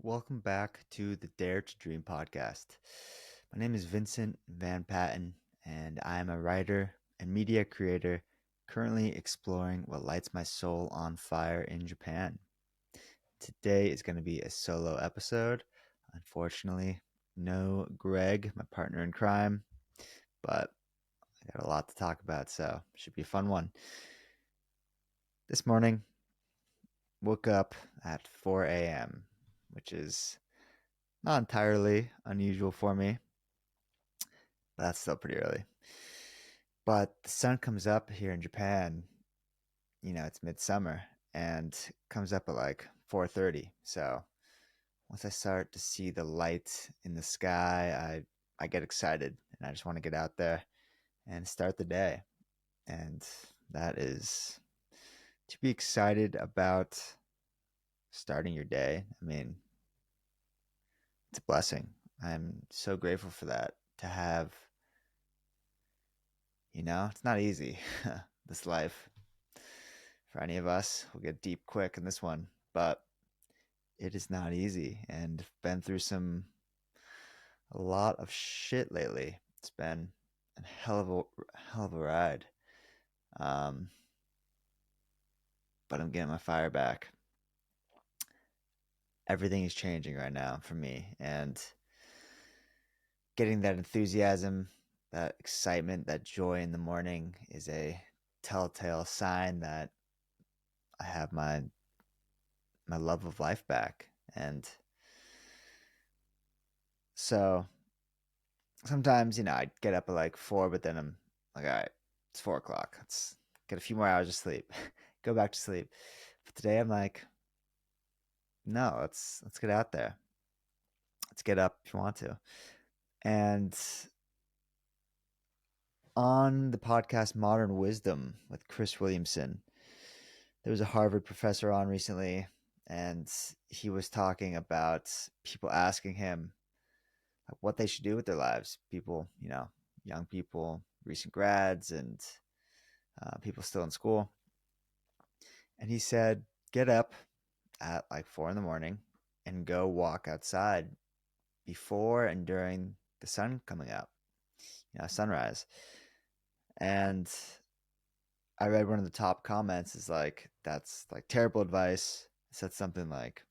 Welcome back to the Dare to Dream podcast. My name is Vincent Van Patten, and I am a writer and media creator currently exploring what lights my soul on fire in Japan. Today is going to be a solo episode. Unfortunately, no Greg, my partner in crime, but I got a lot to talk about, so it should be a fun one. This morning, woke up at 4 a.m., which is not entirely unusual for me, but that's still pretty early. But the sun comes up here in Japan, it's midsummer and comes up at like 4:30. So once I start to see the light in the sky, I get excited and I just want to get out there and start the day. And that is to be excited about starting your day. I mean, it's a blessing. I'm so grateful for that to have, it's not easy, this life for any of us. We'll get deep quick in this one, but it is not easy and been through a lot of shit lately. It's been a hell of a ride. Um, but I'm getting my fire back. Everything is changing right now for me, and getting that enthusiasm, that excitement, that joy in the morning is a telltale sign that I have my love of life back. And so sometimes, I get up at like 4, but then I'm like, all right, it's 4 o'clock. Let's get a few more hours of sleep, go back to sleep. But today I'm like, no, let's get out there. Let's get up if you want to. And on the podcast Modern Wisdom with Chris Williamson, there was a Harvard professor on recently, and he was talking about people asking him what they should do with their lives. People, young people, recent grads, and people still in school. And he said, get up at like 4 in the morning and go walk outside before and during the sun coming up, sunrise. And I read one of the top comments is like, that's like terrible advice. It said something like,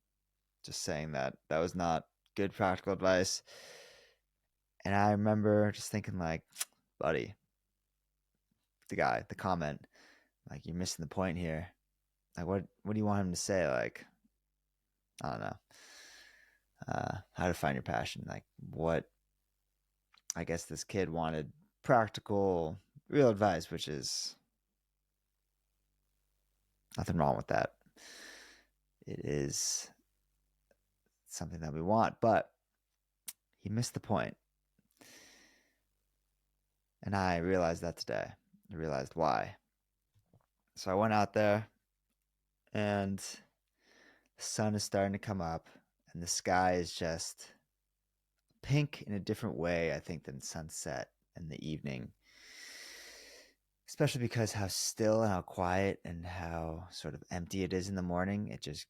just saying that was not good practical advice. And I remember just thinking, like, buddy, the comment, like, you're missing the point here. Like, what do you want him to say? Like, I don't know. How to find your passion. Like, what I guess this kid wanted practical, real advice, which is nothing wrong with that. It is something that we want, but he missed the point. And I realized that today. I realized why. So I went out there and the sun is starting to come up and the sky is just pink in a different way, I think, than sunset in the evening. Especially because how still and how quiet and how sort of empty it is in the morning. It just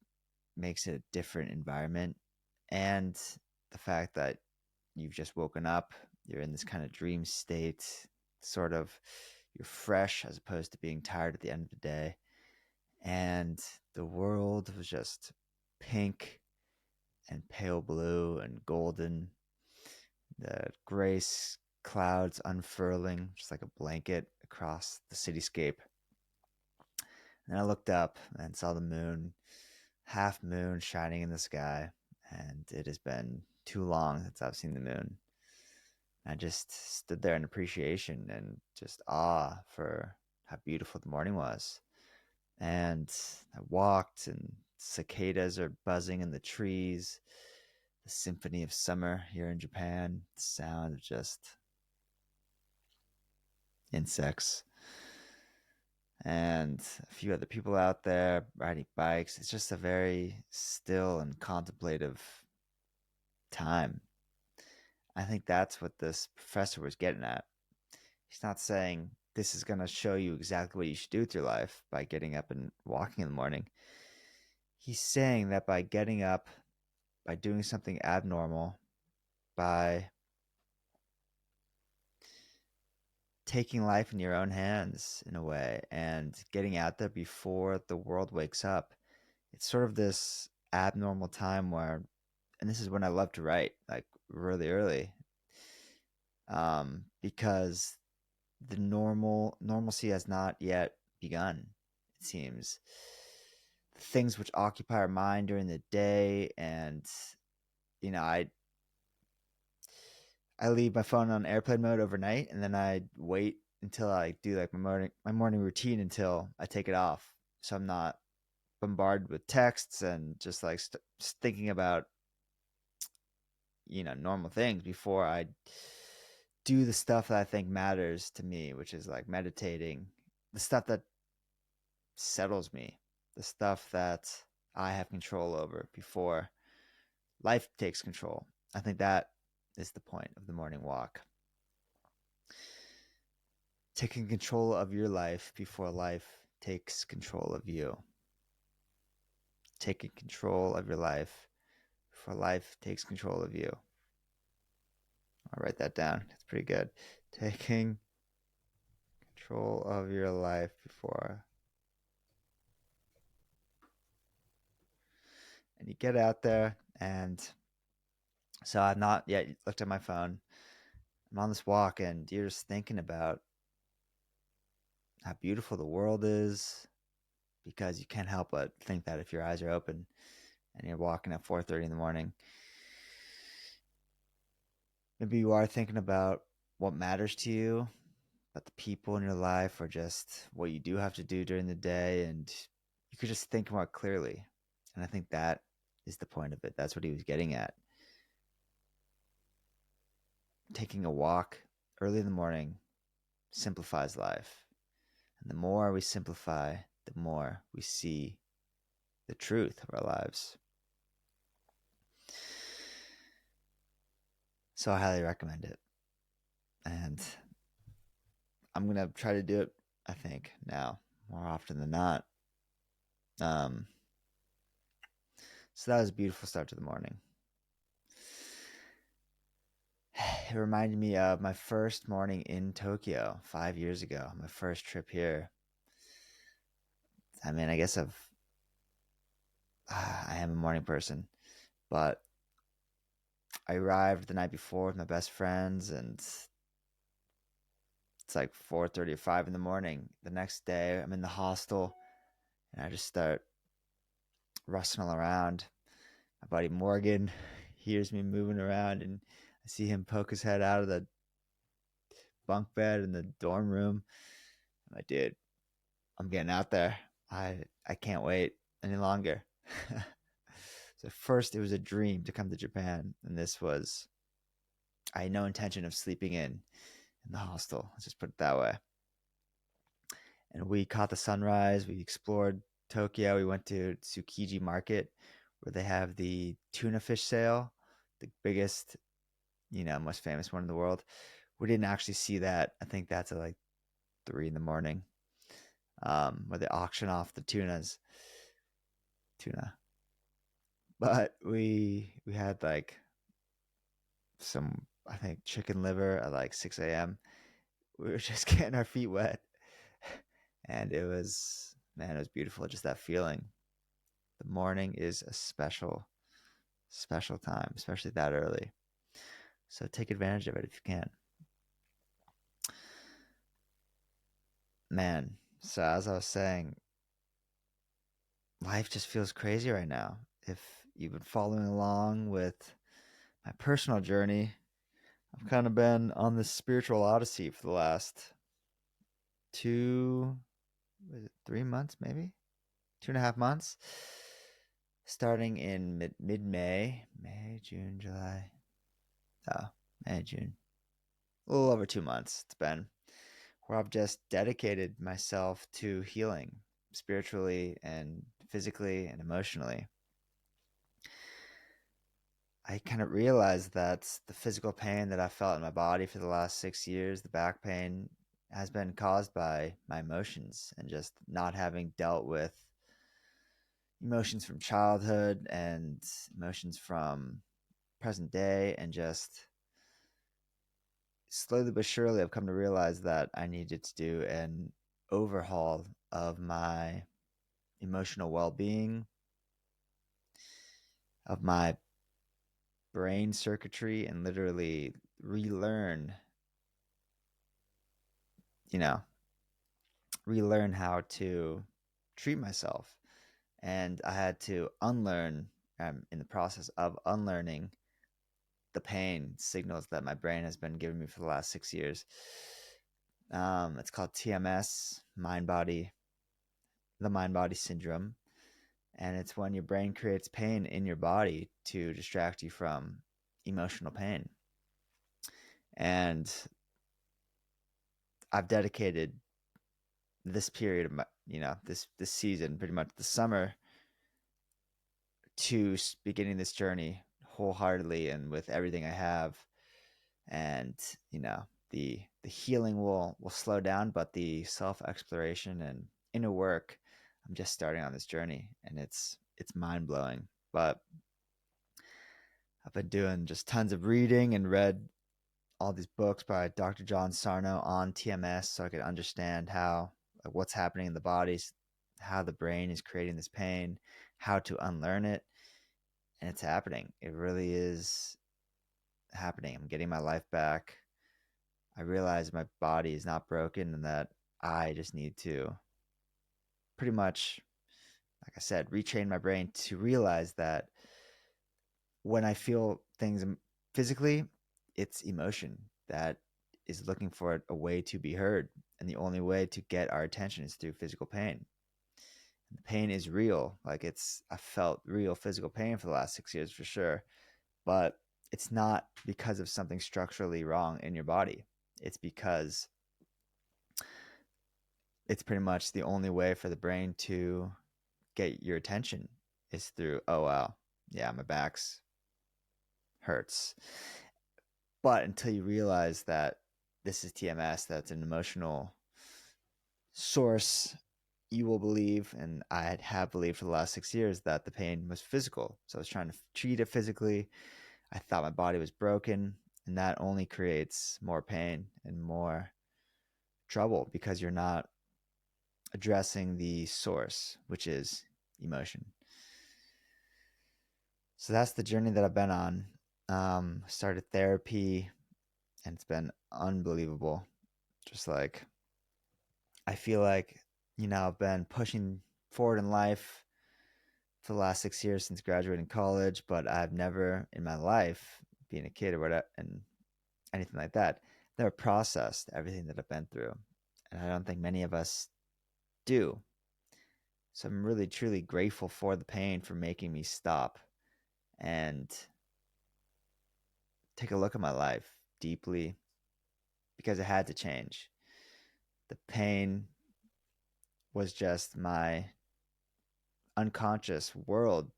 makes it a different environment. And the fact that you've just woken up, you're in this kind of dream state, sort of you're fresh as opposed to being tired at the end of the day. And the world was just pink and pale blue and golden, the gray clouds unfurling just like a blanket across the cityscape. And I looked up and saw the moon, half moon shining in the sky. And it has been too long since I've seen the moon. I just stood there in appreciation and just awe for how beautiful the morning was. And I walked, and cicadas are buzzing in the trees, the symphony of summer here in Japan, the sound of just insects, and a few other people out there riding bikes. It's just a very still and contemplative time. I think that's what this professor was getting at. He's not saying this is going to show you exactly what you should do with your life by getting up and walking in the morning. He's saying that by getting up by doing something abnormal, by taking life in your own hands in a way and getting out there before the world wakes up. It's sort of this abnormal time where, and this is when I love to write, like really early, because the normalcy has not yet begun. It seems things which occupy our mind during the day, and you know, I leave my phone on airplane mode overnight, and then I wait until I do like my morning routine until I take it off, so I'm not bombarded with texts and just like just thinking about normal things before I do the stuff that I think matters to me, which is like meditating, the stuff that settles me, the stuff that I have control over before life takes control. I think that is the point of the morning walk. Taking control of your life before life takes control of you. Taking control of your life before life takes control of you. I'll write that down. It's pretty good. Taking control of your life before. And you get out there, and so I've not yet looked at my phone. I'm on this walk, and you're just thinking about how beautiful the world is, because you can't help but think that if your eyes are open and you're walking at 4:30 in the morning. Maybe you are thinking about what matters to you, about the people in your life, or just what you do have to do during the day, and you could just think more clearly. And I think that is the point of it. That's what he was getting at. Taking a walk early in the morning simplifies life. And the more we simplify, the more we see the truth of our lives. So I highly recommend it. And I'm going to try to do it, I think, now more often than not. Um, so that was a beautiful start to the morning. It reminded me of my first morning in Tokyo 5 years ago, my first trip here. I mean, I guess I am a morning person, but I arrived the night before with my best friends, and it's like 4:30 or 5 in the morning. The next day, I'm in the hostel, and I just start rustling around. My buddy Morgan hears me moving around, and I see him poke his head out of the bunk bed in the dorm room. I'm like, dude, I'm getting out there. I can't wait any longer. So first, it was a dream to come to Japan, and this was I had no intention of sleeping in the hostel. Let's just put it that way. And we caught the sunrise. We explored Tokyo. We went to Tsukiji Market, where they have the tuna fish sale, the biggest, most famous one in the world. We didn't actually see that. I think that's at like 3 in the morning, where they auction off the tuna. But we had like some, I think, chicken liver at like 6 a.m. We were just getting our feet wet, and it was, man, it was beautiful. Just that feeling. The morning is a special time, especially that early. So take advantage of it if you can. Man, so as I was saying, life just feels crazy right now. If you've been following along with my personal journey, I've kind of been on this spiritual odyssey for the last 2, was it 3 months, maybe 2.5 months, starting in May, June, July, oh, May, June, a little over 2 months. It's been where I've just dedicated myself to healing spiritually and physically and emotionally. I kind of realized that the physical pain that I felt in my body for the last 6 years, the back pain, has been caused by my emotions and just not having dealt with emotions from childhood and emotions from present day, and just slowly but surely I've come to realize that I needed to do an overhaul of my emotional well-being, of my brain circuitry, and literally relearn, you know, relearn how to treat myself. And I had to unlearn, in the process of unlearning the pain signals that my brain has been giving me for the last 6 years. It's called TMS, the mind body syndrome. And it's when your brain creates pain in your body to distract you from emotional pain. And I've dedicated this period of my, this season, pretty much the summer, to beginning this journey wholeheartedly and with everything I have. And the healing will slow down, but the self exploration and inner work, I'm just starting on this journey, and it's mind blowing. But I've been doing just tons of reading and read all these books by Dr. John Sarno on TMS, so I could understand how, like, what's happening in the bodies, how the brain is creating this pain, how to unlearn it. And it's happening. It really is happening. I'm getting my life back. I realize my body is not broken and that I just need to pretty much, like I said, retrain my brain to realize that when I feel things physically, it's emotion that is looking for a way to be heard. And the only way to get our attention is through physical pain. And the pain is real. I felt real physical pain for the last 6 years for sure. But it's not because of something structurally wrong in your body. It's because it's pretty much the only way for the brain to get your attention is through, oh wow, yeah, my back's hurts. But until you realize that this is TMS, that's an emotional source, you will believe, and I have believed for the last 6 years, that the pain was physical. So I was trying to treat it physically. I thought my body was broken, and that only creates more pain and more trouble because you're not addressing the source, which is emotion. So that's the journey that I've been on. Started therapy, and it's been unbelievable. Just like, I feel like, I've been pushing forward in life for the last 6 years since graduating college, but I've never in my life, being a kid or whatever, and anything like that, never processed everything that I've been through. And I don't think many of us do. So I'm really, truly grateful for the pain for making me stop and take a look at my life deeply, because it had to change. The pain was just my unconscious world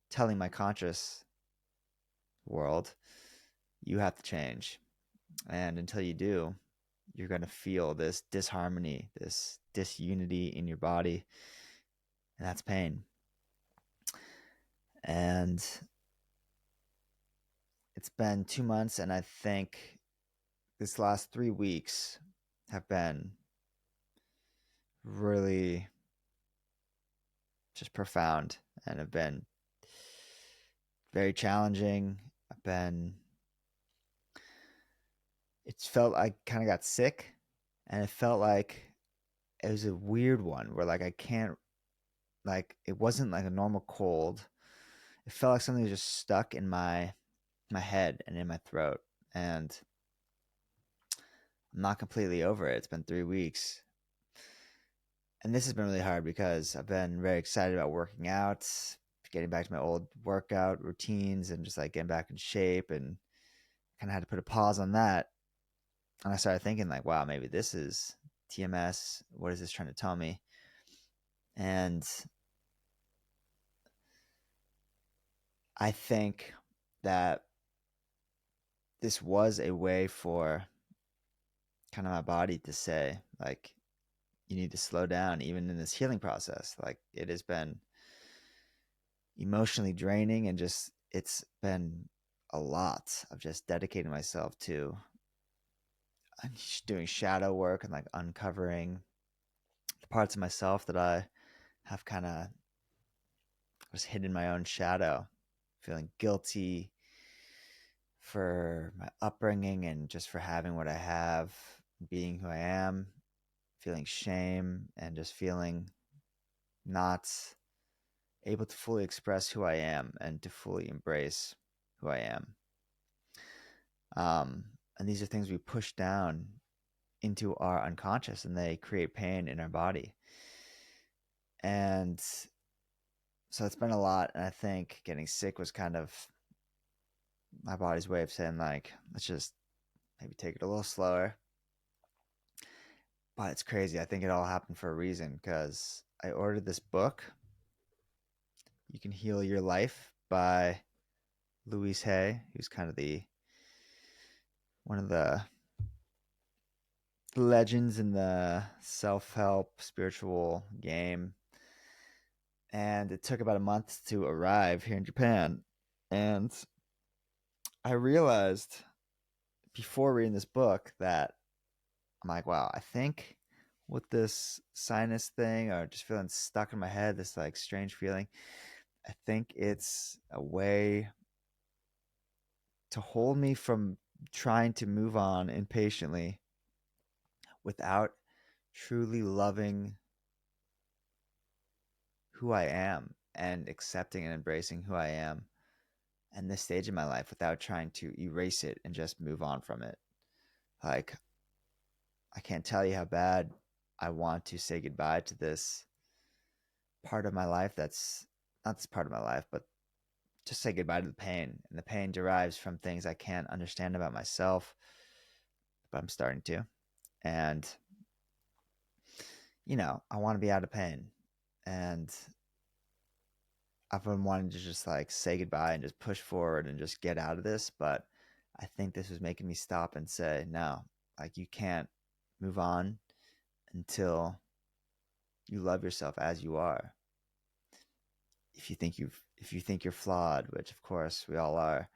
telling my conscious world, you have to change. And until you do, you're going to feel this disharmony, this disunity in your body, and that's pain. And it's been 2 months, and I think this last 3 weeks have been really just profound and have been very challenging. It's felt I kind of got sick, and it felt like it was a weird one where, like, I can't, like, it wasn't like a normal cold. It felt like something was just stuck in my head and in my throat, and I'm not completely over it. It's been 3 weeks, and this has been really hard because I've been very excited about working out, getting back to my old workout routines, and just like getting back in shape, and kind of had to put a pause on that. And I started thinking, like, wow, maybe this is TMS. What is this trying to tell me? And I think that this was a way for kind of my body to say, like, you need to slow down even in this healing process. Like, it has been emotionally draining, and just it's been a lot of just dedicating myself to doing shadow work and like uncovering the parts of myself that I have kind of was hidden in my own shadow, feeling guilty for my upbringing and just for having what I have, being who I am, feeling shame and just feeling not able to fully express who I am and to fully embrace who I am. And these are things we push down into our unconscious, and they create pain in our body. And so it's been a lot. And I think getting sick was kind of my body's way of saying, like, let's just maybe take it a little slower. But it's crazy. I think it all happened for a reason, because I ordered this book, You Can Heal Your Life by Louise Hay, who's kind of the one of the legends in the self-help spiritual game. And it took about a month to arrive here in Japan. And I realized before reading this book that I'm like, wow, I think with this sinus thing or just feeling stuck in my head, this like strange feeling, I think it's a way to hold me from trying to move on impatiently without truly loving who I am and accepting and embracing who I am and this stage in my life without trying to erase it and just move on from it. Like, I can't tell you how bad I want to say goodbye to this part of my life that's not this part of my life, but just say goodbye to the pain. And the pain derives from things I can't understand about myself, but I'm starting to. And, I want to be out of pain. And I've been wanting to just like say goodbye and just push forward and just get out of this. But I think this was making me stop and say, no, like you can't move on until you love yourself as you are. If you think you're flawed, which of course we all are,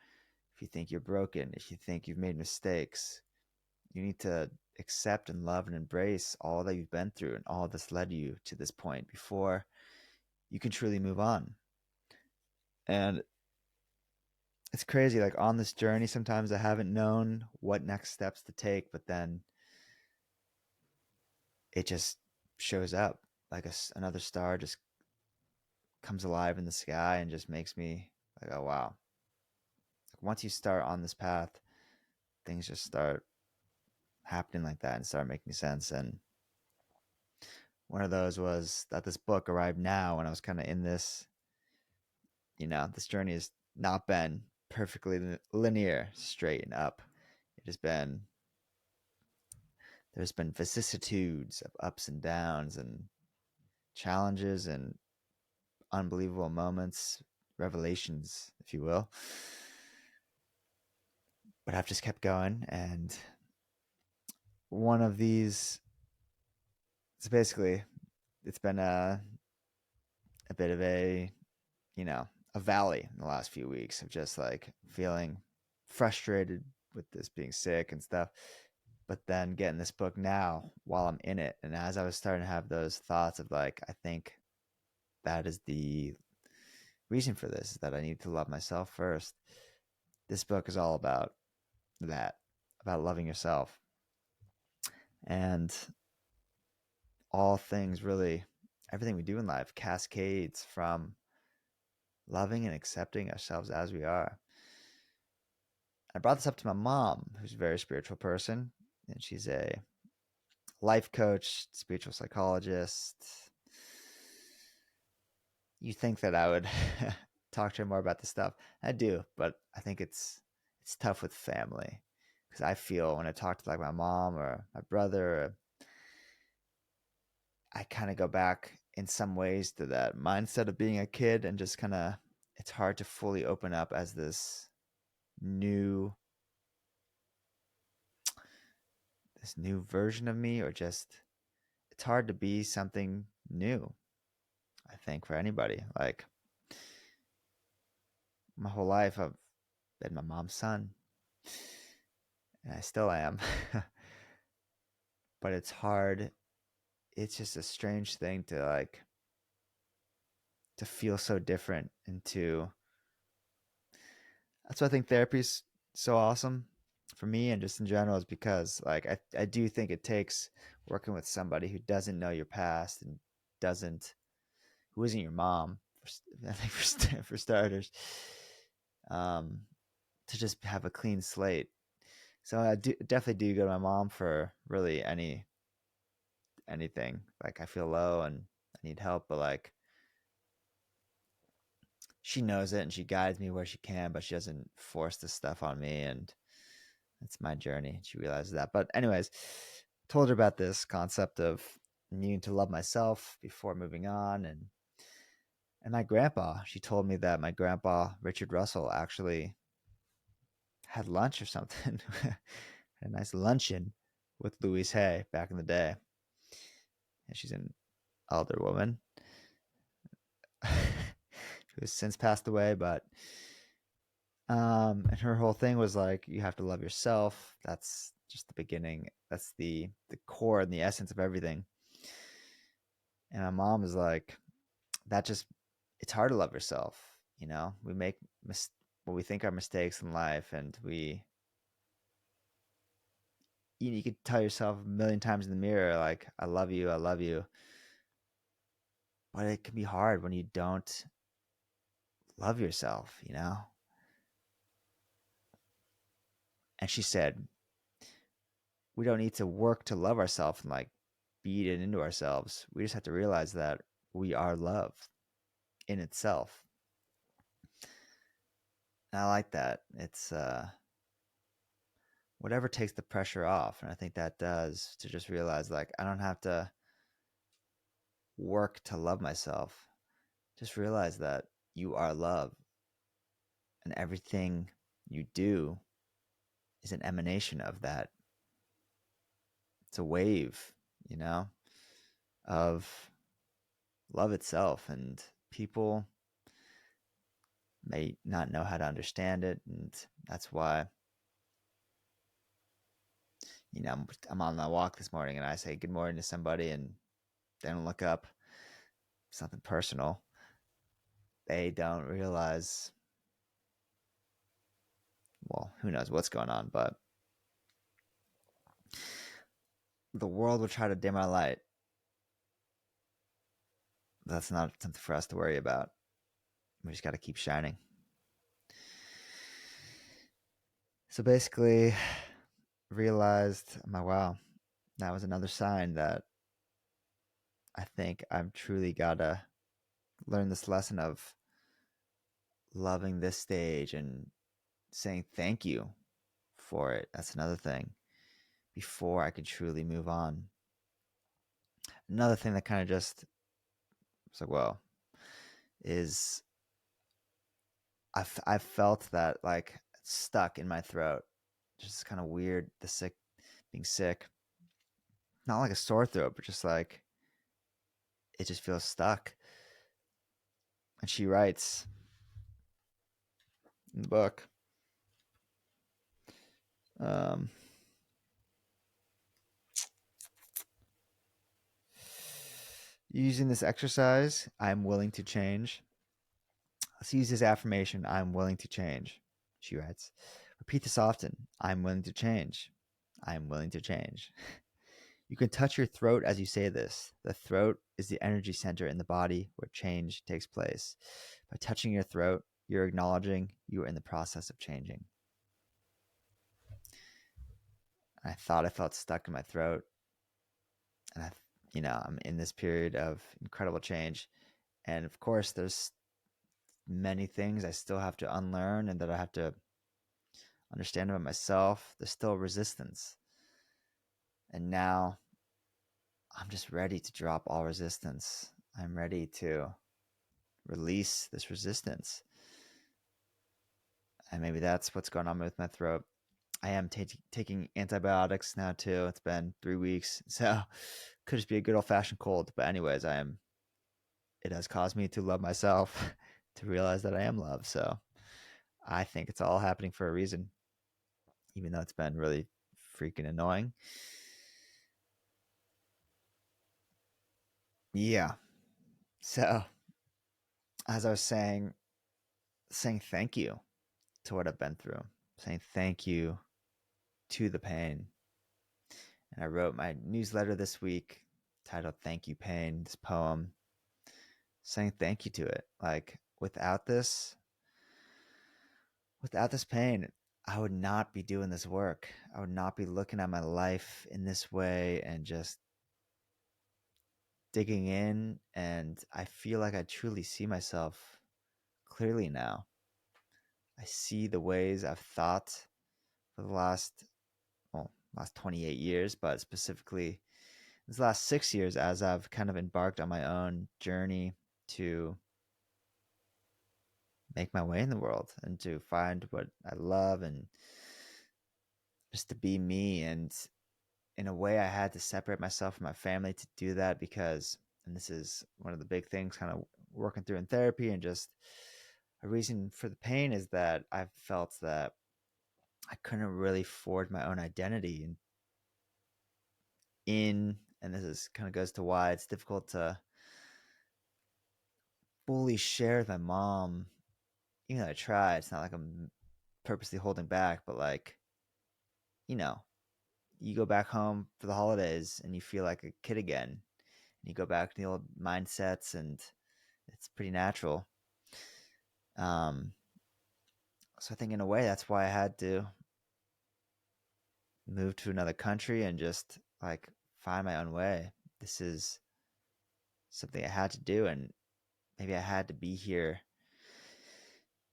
if you think you're broken, if you think you've made mistakes, you need to accept and love and embrace all that you've been through and all that's led you to this point before you can truly move on. And it's crazy, like on this journey sometimes I haven't known what next steps to take, but then it just shows up like another star just comes alive in the sky and just makes me like, oh wow. Once you start on this path, things just start happening like that and start making sense. And one of those was that this book arrived now when I was kind of in this, this journey has not been perfectly linear, straight and up. It has been, there's been vicissitudes of ups and downs and challenges and unbelievable moments, revelations, if you will. But I've just kept going. And one of these, it's basically, it's been a bit of a valley in the last few weeks of just like feeling frustrated with this being sick and stuff. But then getting this book now while I'm in it. And as I was starting to have those thoughts of like, I think that is the reason for this, is that I need to love myself first. This book is all about that, about loving yourself. And all things really, everything we do in life cascades from loving and accepting ourselves as we are. I brought this up to my mom, who's a very spiritual person, and she's a life coach, spiritual psychologist. You think that I would talk to her more about this stuff? I do, but I think it's tough with family, because I feel when I talk to like my mom or my brother, I kind of go back in some ways to that mindset of being a kid and just kind of it's hard to fully open up as new this new version of me, or just it's hard to be something new, I think, for anybody. Like my whole life I've been my mom's son, and I still am. But it's hard. It's just a strange thing to to feel so different and to that's why I think therapy's so awesome for me and just in general is because I do think it takes working with somebody who doesn't know your past and doesn't who isn't your mom I think for starters um to just have a clean slate. So I do definitely do go to my mom for really anything. Like I feel low and I need help, but like she knows it and she guides me where she can, but she doesn't force this stuff on me and it's my journey. She realizes that. But anyways, told her about this concept of needing to love myself before moving on and my grandpa, she told me that my grandpa Richard Russell actually had lunch or something. A nice luncheon with Louise Hay back in the day. And she's an elder woman who has since passed away, but and her whole thing was like you have to love yourself. That's just the beginning. That's the core and the essence of everything. And my mom is like, that just it's hard to love yourself. You know, we make what we think are mistakes in life, and you could tell yourself a million times in the mirror like I love you, but it can be hard when you don't love yourself. You know. And she said, we don't need to work to love ourselves and like beat it into ourselves. We just have to realize that we are love in itself. And I like that. It's whatever takes the pressure off. And I think that does to just realize like I don't have to work to love myself. Just realize that you are love and everything you do is an emanation of that. It's a wave, you know, of love itself. And people may not know how to understand it. And that's why, I'm on my walk this morning and I say good morning to somebody and they don't look up, something personal. They don't realize, well, who knows what's going on, but the world will try to dim our light. That's not something for us to worry about. We just got to keep shining. So basically, realized, my wow, that was another sign that I think I've truly got to learn this lesson of loving this stage and saying thank you for it. That's another thing before I could truly move on. Another thing that kind of just was like, well, is I felt that like stuck in my throat. Just kind of weird, being sick. Not like a sore throat, but just like it just feels stuck. And she writes in the book, um, using this exercise, I'm willing to change. Let's use this affirmation, I'm willing to change. She writes, repeat this often. I'm willing to change. I'm willing to change. You can touch your throat as you say this. The throat is the energy center in the body where change takes place. By touching your throat, you're acknowledging you are in the process of changing. I thought I felt stuck in my throat. And I'm in this period of incredible change. And of course, there's many things I still have to unlearn and that I have to understand about myself. There's still resistance. And now I'm just ready to drop all resistance. I'm ready to release this resistance. And maybe that's what's going on with my throat. I am taking antibiotics now too. It's been 3 weeks, so could just be a good old fashioned cold. But anyways, it has caused me to love myself, to realize that I am loved. So I think it's all happening for a reason, even though it's been really freaking annoying. Yeah. So, as I was saying thank you to what I've been through, saying thank you to the pain. And I wrote my newsletter this week titled Thank You Pain, this poem, saying thank you to it. Like without this pain, I would not be doing this work. I would not be looking at my life in this way and just digging in. And I feel like I truly see myself clearly now. I see the ways I've thought for the last 28 years, but specifically this last 6 years as I've kind of embarked on my own journey to make my way in the world and to find what I love and just to be me. And in a way, I had to separate myself from my family to do that because, and this is one of the big things kind of working through in therapy, and just a reason for the pain is that I felt that I couldn't really forge my own identity and this is kind of goes to why it's difficult to fully share with my mom. Even though I try, it's not like I'm purposely holding back, but like, you know, you go back home for the holidays and you feel like a kid again. And you go back to the old mindsets, and it's pretty natural. Um, so I think in a way that's why I had to move to another country and just like find my own way. This is something I had to do, and maybe I had to be here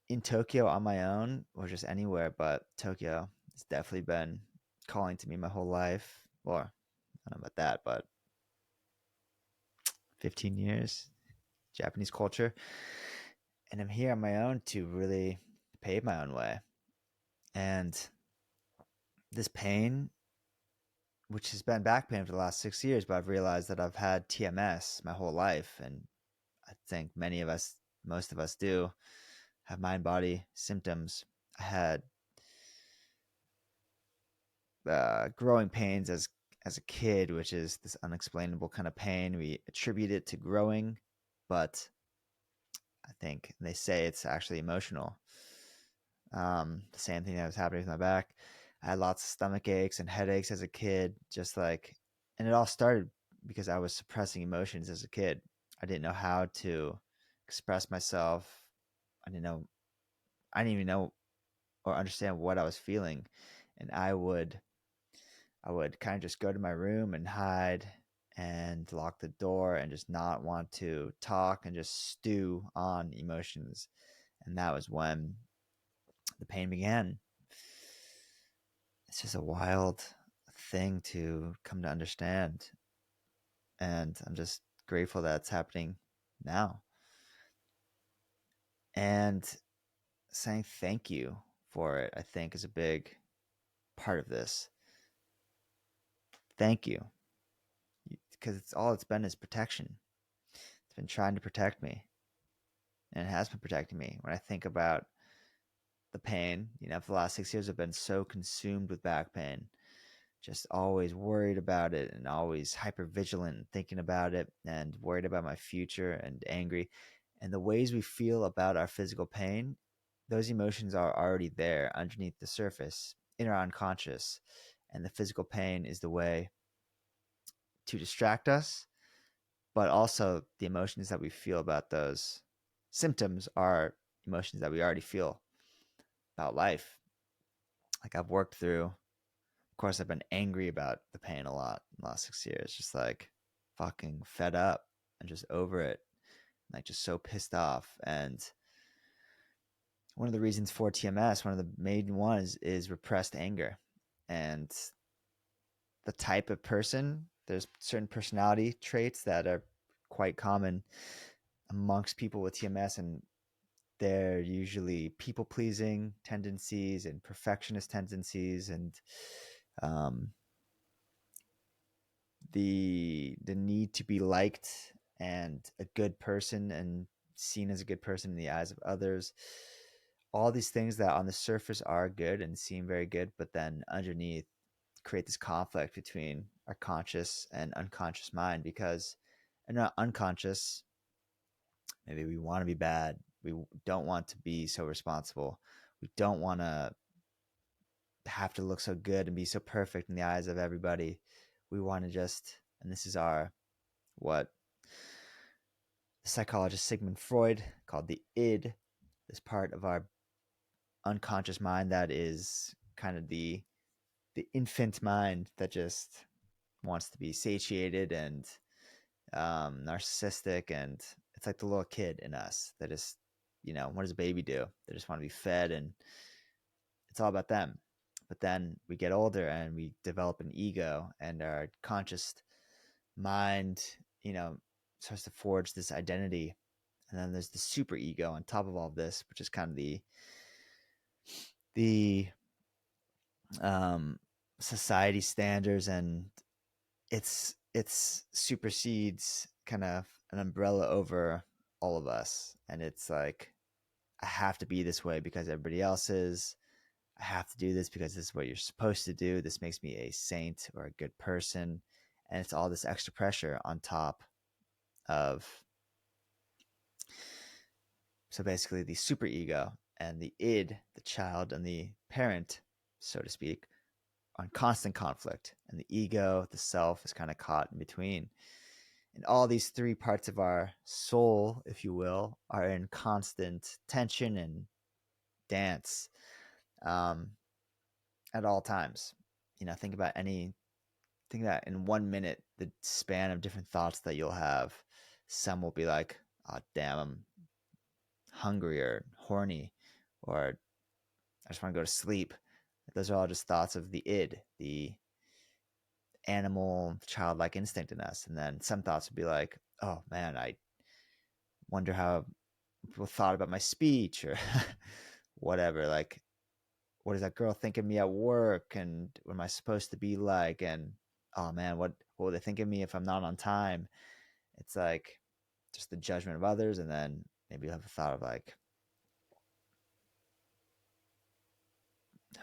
in Tokyo on my own or just anywhere, but Tokyo has definitely been calling to me my whole life. Or I don't know about that, but 15 years, Japanese culture. And I'm here on my own to really pave my own way. And this pain, which has been back pain for the last 6 years, but I've realized that I've had TMS my whole life. And I think many of us, most of us do, have mind body symptoms. I had growing pains as a kid, which is this unexplainable kind of pain. We attribute it to growing, but I think they say it's actually emotional. The same thing that was happening with my back. I had lots of stomach aches and headaches as a kid, just like, and it all started because I was suppressing emotions as a kid. I didn't know how to express myself. I didn't know, I didn't even know or understand what I was feeling. And I would kind of just go to my room and hide and lock the door and just not want to talk and just stew on emotions. And that was when the pain began. It's just a wild thing to come to understand. And I'm just grateful that it's happening now. And saying thank you for it, I think, is a big part of this. Thank you. Because it's all it's been is protection. It's been trying to protect me. And it has been protecting me. When I think about the pain, for the last 6 years, I've been so consumed with back pain, just always worried about it and always hyper vigilant, thinking about it and worried about my future and angry. And the ways we feel about our physical pain, those emotions are already there underneath the surface in our unconscious. And the physical pain is the way to distract us, but also the emotions that we feel about those symptoms are emotions that we already feel about life. Like I've worked through, of course, I've been angry about the pain a lot in the last 6 years, just like fucking fed up and just over it, like just so pissed off. And one of the reasons for TMS, one of the main ones is repressed anger. And the type of person, there's certain personality traits that are quite common amongst people with TMS, and they're usually people pleasing tendencies and perfectionist tendencies, and um, the need to be liked and a good person and seen as a good person in the eyes of others. all these things that on the surface are good and seem very good, but then underneath create this conflict between our conscious and unconscious mind because in our unconscious, maybe we want to be bad. We don't want to be so responsible. We don't want to have to look so good and be so perfect in the eyes of everybody. We want to just, and this is our, what the psychologist Sigmund Freud called the id, this part of our unconscious mind that is kind of the infant mind that just wants to be satiated and narcissistic, and it's like the little kid in us that is, what does a baby do? They just want to be fed, and it's all about them. But then we get older and we develop an ego, and our conscious mind, you know, starts to forge this identity. And then there's the super ego on top of all of this, which is kind of the society standards, and it's supersedes kind of an umbrella over all of us. And it's like, I have to be this way because everybody else is. I have to do this because this is what you're supposed to do. This makes me a saint or a good person. And it's all this extra pressure on top of, so basically, the super ego and the id, the child, and the parent, so to speak, are in constant conflict. And the ego, the self, is kind of caught in between. And all these three parts of our soul, if you will, are in constant tension and dance, um, at all times. Think about in 1 minute, the span of different thoughts that you'll have. Some will be like, oh, damn, I'm hungry or horny, or I just want to go to sleep. Those are all just thoughts of the id, the animal, childlike instinct in us. And then some thoughts would be like, oh man, I wonder how people thought about my speech, or whatever. Like, what does that girl think of me at work? And what am I supposed to be like? And oh man, what will they think of me if I'm not on time? It's like just the judgment of others. And then maybe you have a thought of like,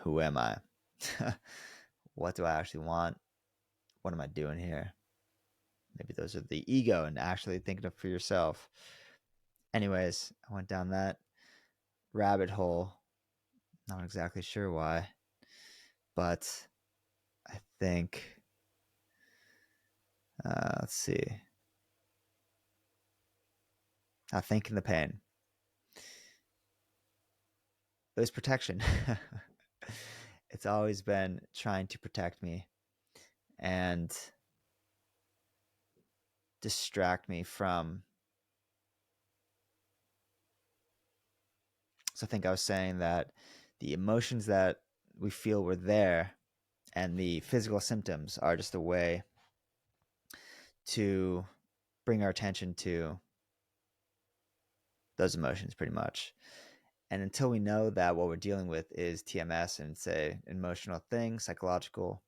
who am I? What do I actually want? What am I doing here? Maybe those are the ego and actually thinking of for yourself. Anyways, I went down that rabbit hole. Not exactly sure why, but I think, let's see. I think in the pain. It was protection. It's always been trying to protect me and distract me from. So I think I was saying that the emotions that we feel were there and the physical symptoms are just a way to bring our attention to those emotions, pretty much. And until we know that what we're dealing with is TMS and say emotional thing, psychological,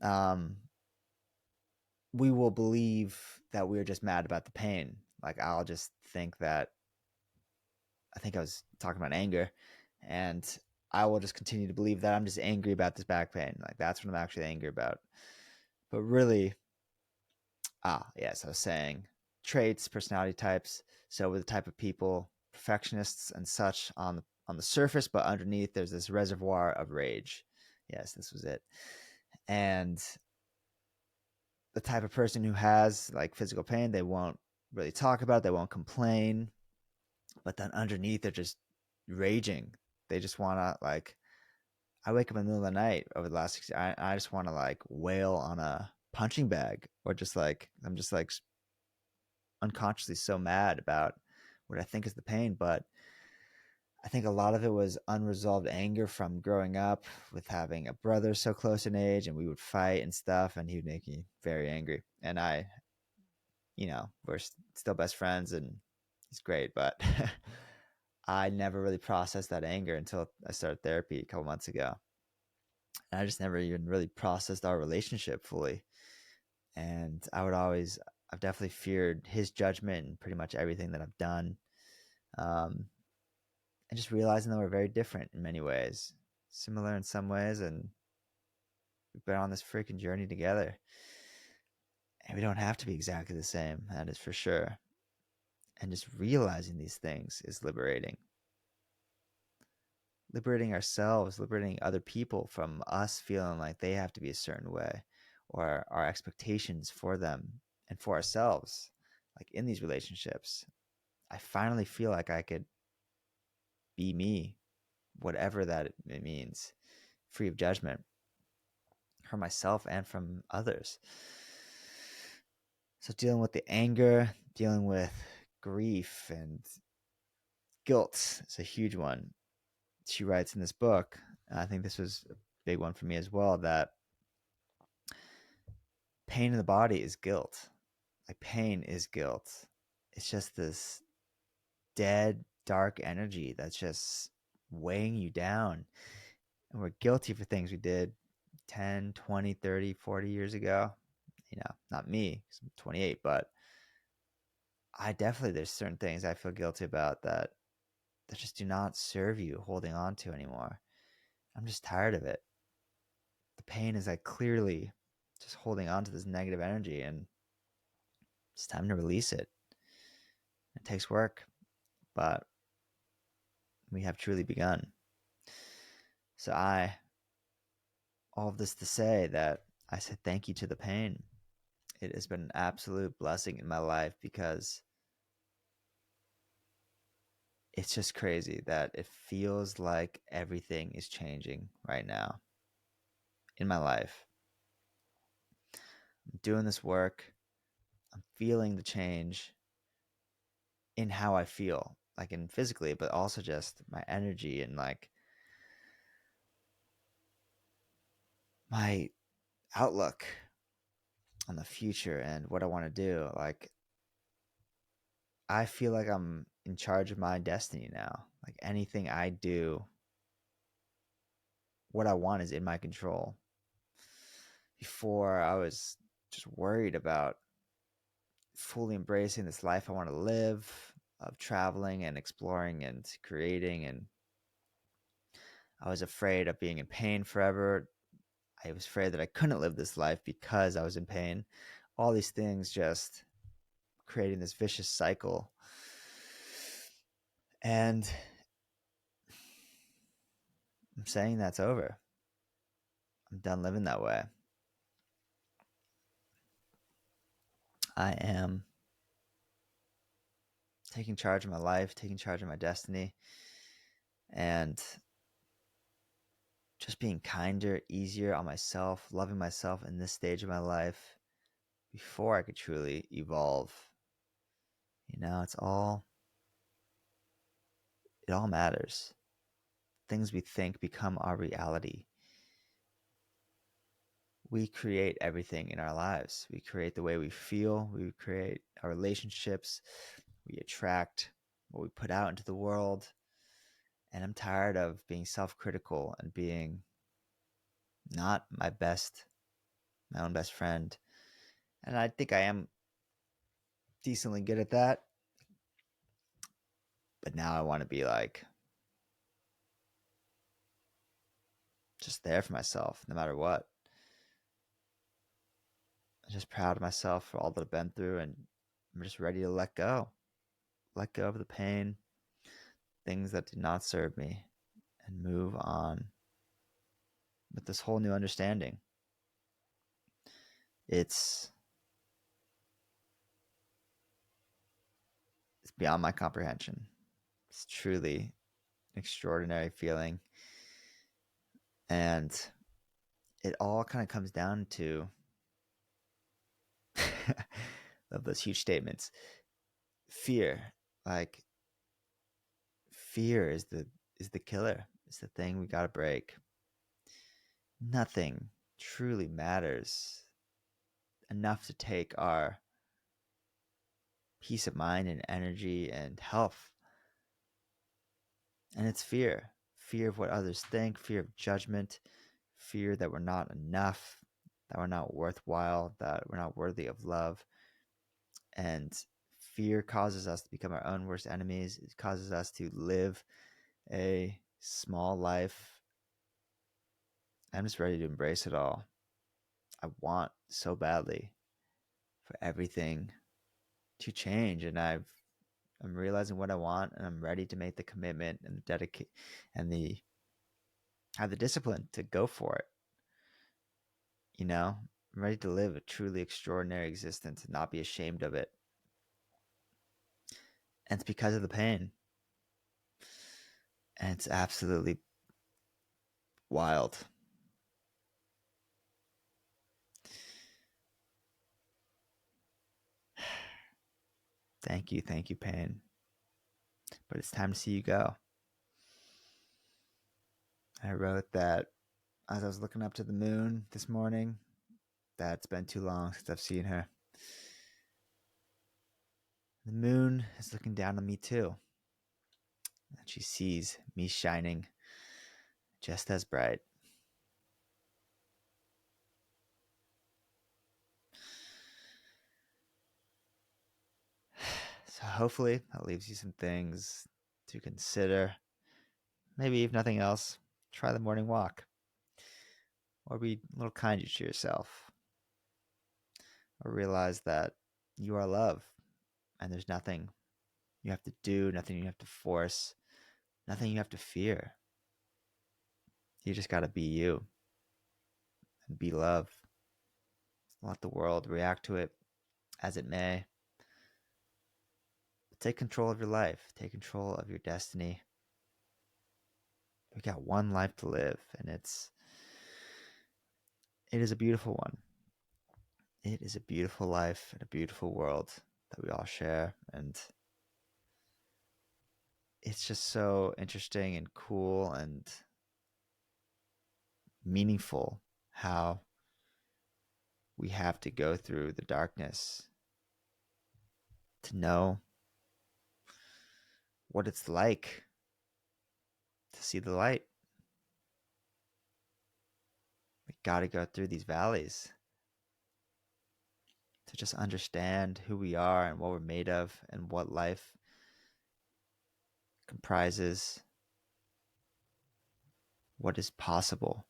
um, we will believe that we're just mad about the pain. Like, I'll just think that, I think I was talking about anger, and I will just continue to believe that I'm just angry about this back pain. Like, that's what I'm actually angry about. But really, yes, I was saying traits, personality types. So with the type of people, perfectionists and such on the surface, but underneath there's this reservoir of rage. Yes, this was it. And the type of person who has like physical pain, they won't really talk about it, they won't complain, but then underneath they're just raging. They just want to, like, I wake up in the middle of the night over the last 6 years, I just want to like wail on a punching bag, or just like, I'm just like unconsciously so mad about what I think is the pain. But I think a lot of it was unresolved anger from growing up with having a brother so close in age, and we would fight and stuff, and he would make me very angry. And we're still best friends, and he's great, but I never really processed that anger until I started therapy a couple months ago. And I just never even really processed our relationship fully. And I've definitely feared his judgment in pretty much everything that I've done. Um, and just realizing that we're very different in many ways, similar in some ways, and we've been on this freaking journey together. And we don't have to be exactly the same, that is for sure. And just realizing these things is liberating. Liberating ourselves, liberating other people from us feeling like they have to be a certain way, or our expectations for them and for ourselves. Like in these relationships, I finally feel like I could be me, whatever that it means, free of judgment from myself and from others. So dealing with the anger, dealing with grief and guilt is a huge one. She writes in this book, and I think this was a big one for me as well, that pain in the body is guilt. Like pain is guilt. It's just this dead, dark energy that's just weighing you down. And we're guilty for things we did 10, 20, 30, 40 years ago. You know, not me, 'cause I'm 28, but I definitely, there's certain things I feel guilty about that just do not serve you holding on to anymore. I'm just tired of it. The pain is like clearly just holding on to this negative energy, and it's time to release it. It takes work, but we have truly begun. So all of this to say that I said thank you to the pain. It has been an absolute blessing in my life, because it's just crazy that it feels like everything is changing right now in my life. I'm doing this work. I'm feeling the change in how I feel, like in physically, but also just my energy and like my outlook on the future and what I want to do. Like, I feel like I'm in charge of my destiny now. Like, anything I do, what I want is in my control. Before, I was just worried about fully embracing this life I want to live, of traveling and exploring and creating. And I was afraid of being in pain forever. I was afraid that I couldn't live this life because I was in pain. All these things just creating this vicious cycle. And I'm saying that's over. I'm done living that way. I am taking charge of my life, taking charge of my destiny, and just being kinder, easier on myself, loving myself in this stage of my life before I could truly evolve. You know, it all matters. Things we think become our reality. We create everything in our lives. We create the way we feel, we create our relationships, we attract what we put out into the world. And I'm tired of being self critical and being not my own best friend. And I think I am decently good at that. But now I want to be like just there for myself no matter what. I'm just proud of myself for all that I've been through, and I'm just ready to let go. Let go of the pain, things that did not serve me, and move on with this whole new understanding. It's it's beyond my comprehension. It's truly an extraordinary feeling. And it all kind of comes down to of those huge statements. Fear. Like, fear is the killer. It's the thing we gotta break. Nothing truly matters enough to take our peace of mind and energy and health. And it's fear. Fear of what others think, fear of judgment, fear that we're not enough, that we're not worthwhile, that we're not worthy of love. And fear causes us to become our own worst enemies. It causes us to live a small life. I'm just ready to embrace it all. I want so badly for everything to change, and I'm realizing what I want, and I'm ready to make the commitment and the dedicate and the have the discipline to go for it. I'm ready to live a truly extraordinary existence and not be ashamed of it. And it's because of the pain. And it's absolutely wild. Thank you, pain. But it's time to see you go. I wrote that as I was looking up to the moon this morning, that it's been too long since I've seen her. The moon is looking down on me too. And she sees me shining just as bright. So hopefully that leaves you some things to consider. Maybe if nothing else, try the morning walk. Or be a little kinder to yourself. Or realize that you are love and there's nothing you have to do, nothing you have to force, nothing you have to fear. You just got to be you and be love. Let the world react to it as it may. But take control of your life, take control of your destiny. We got one life to live, and it is a beautiful one. It is a beautiful life and a beautiful world that we all share, and it's just so interesting and cool and meaningful how we have to go through the darkness to know what it's like to see the light. We got to go through these valleys to just understand who we are and what we're made of and what life comprises, what is possible.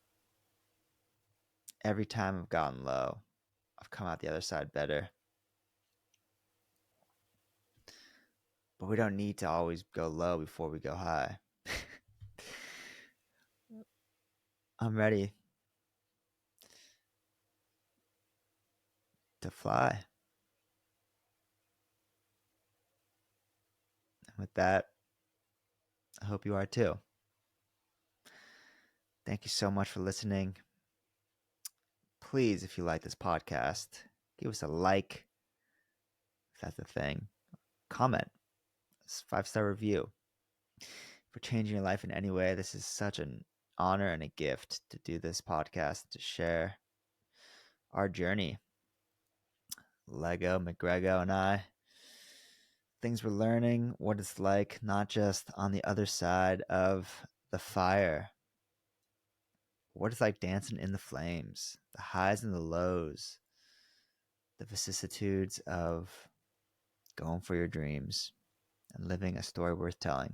Every time I've gotten low, I've come out the other side better. But we don't need to always go low before we go high. I'm ready to fly. And with that, I hope you are too. Thank you so much for listening. Please, if you like this podcast, give us a like, if that's a thing. Comment, 5-star review. For changing your life in any way, this is such an honor and a gift to do this podcast, to share our journey. Lego, McGrego, and I. Things we're learning, what it's like, not just on the other side of the fire, what it's like dancing in the flames, the highs and the lows, the vicissitudes of going for your dreams and living a story worth telling.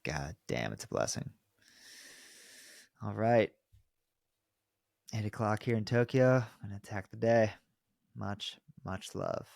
God damn, it's a blessing. All right. 8 o'clock here in Tokyo. I'm going to attack the day. Much, much love.